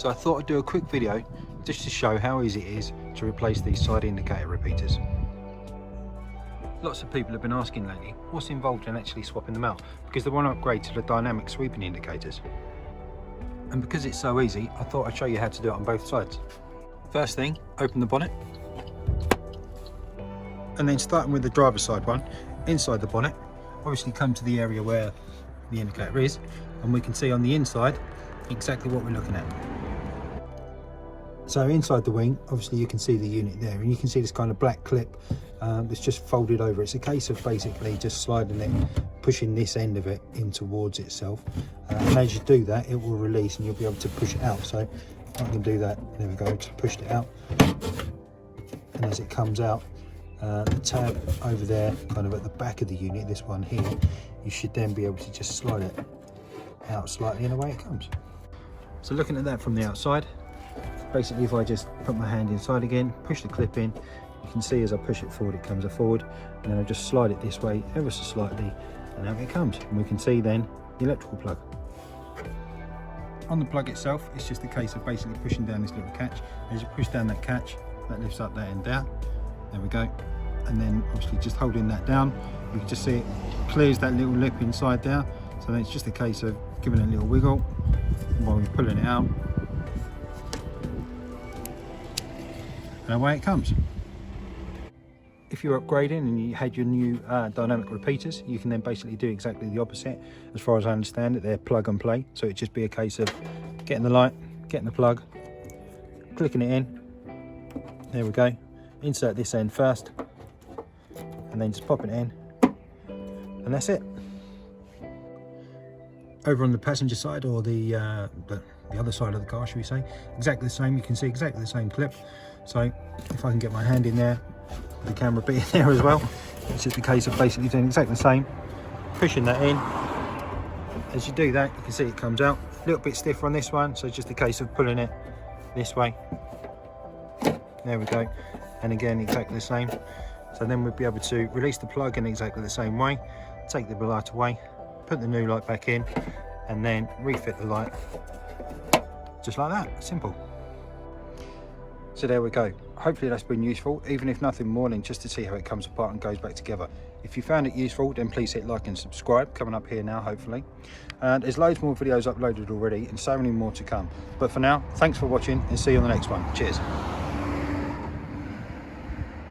So I thought I'd do a quick video just to show how easy it is to replace these side indicator repeaters. Lots of people have been asking lately what's involved in actually swapping them out, because they want to upgrade to the dynamic sweeping indicators. And because it's so easy, I thought I'd show you how to do it on both sides. First thing, open the bonnet. And then starting with the driver's side one, inside the bonnet, obviously come to the area where the indicator is, and we can see on the inside exactly what we're looking at. So inside the wing, obviously you can see the unit there, and you can see this kind of black clip that's just folded over. It's a case of basically just sliding it, pushing this end of it in towards itself, and as you do that it will release and you'll be able to push it out. So I can do that, there we go, just pushed it out, and as it comes out, the tab over there kind of at the back of the unit, this one here, you should then be able to just slide it out slightly and away it comes. So looking at that from the outside, basically if I just put my hand inside again, push the clip in, you can see as I push it forward it comes forward, and then I just slide it this way ever so slightly and out it comes, and we can see then the electrical plug. On the plug itself, it's just a case of basically pushing down this little catch. As you push down that catch, that lifts up that end down, there we go, and then obviously just holding that down, you can just see it clears that little lip inside there. So then it's just a case of giving it a little wiggle while we're pulling it out, and away it comes. If you're upgrading and you had your new dynamic repeaters, you can then basically do exactly the opposite. As far as I understand it, they're plug and play, so it'd just be a case of getting the light, getting the plug, clicking it in, there we go, insert this end first, and then just pop it in, and that's it. Over on the passenger side, or the other side of the car, should we say, exactly the same. You can see exactly the same clip. So if I can get my hand in there, the camera be in there as well, it's just a case of basically doing exactly the same, pushing that in. As you do that, you can see it comes out a little bit stiffer on this one, so it's just a case of pulling it this way, there we go, and again exactly the same. So then we'll be able to release the plug in exactly the same way, take the light away, put the new light back in, and then refit the light just like that, simple. So there we go. Hopefully that's been useful, even if nothing more than just to see how it comes apart and goes back together. If you found it useful, then please hit like and subscribe, coming up here now hopefully. There's loads more videos uploaded already and so many more to come. But for now, thanks for watching and see you on the next one. Cheers.